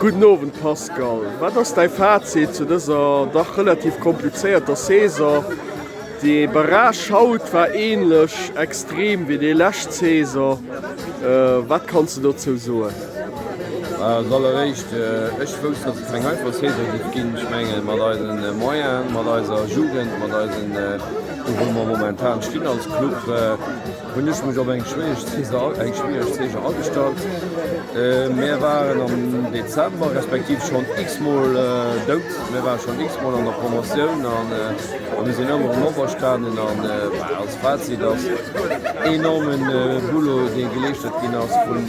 Guten Abend, Pascal. Was ist dein Fazit zu dieser doch relativ komplizierten Saison? Die Barrage-Haut war ähnlich extrem wie die letzte Saison. Was kannst du dazu sagen? Allerrecht ech wë dat eng einfach se ginn Schmengel mat Moier, mat Jugend, mat momentan Stin als Club hunnech mech op eng schwierg angestalt. Meer waren am Dezember respektiv schon x-mal dout. Wir waren schon x-mal an der Promotionun an sinn ëmmer Noverstanen an als Fazit ass enormen Bulo de gelecht ginn ass vun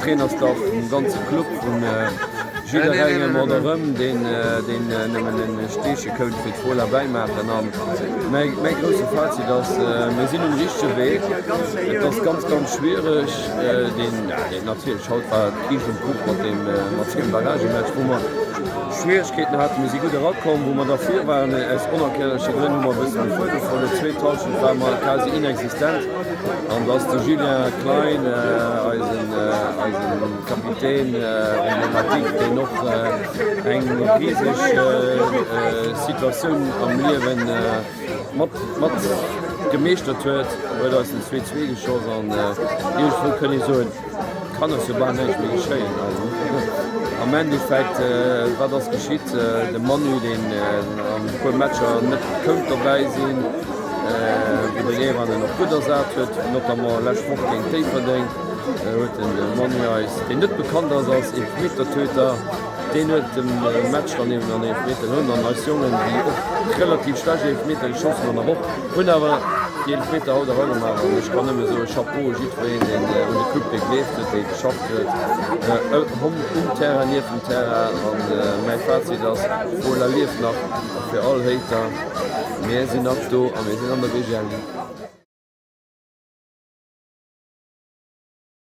Trainerstaff ganze Club vun Jiderrenge Maderëm den Steche kënt fir voller beimachen an. Mei grosse Fazit ass mé sinn richchte Weg. Das ganz schwierig den natürlich schaut war Kichen gut mat dem Bagagematch, wo man Schwierigkeiten hat, si gut rakommen, wo man dafür waren als unerkennliche Gründnummer bis an Viertel von der 2000 war mal quasi inexistent. Und dass der Julien Klein als Kapitän Mathematik, der noch eng riesig Situation am Leben mat gemeestert huet, weil das ein 2-2 geschoss an kann ich so kann es so bar nicht mehr geschehen. Am Endeffekt war das geschieht de Manu den am Matscher net kënt dabei sinn überle an noch guter Saat huet noch Lächwoch gegen Teverding huet den Manu den net bekannt als Elfmetertöter. Den huet dem Match daneben an Elfmeter hunn an als Jungen die relativ stark Elfmeter geschossen an der Woche hunn awer die Elfmeter haut der Rolle machen. Ich kann immer so Chapeau Jiréen den de Club gekleeft huet, déi geschafft huet umterraniert vum Terra an méi Fazit ass wo er lief nach fir all Hater. Meer sinn ab do a méi sinn an der WG.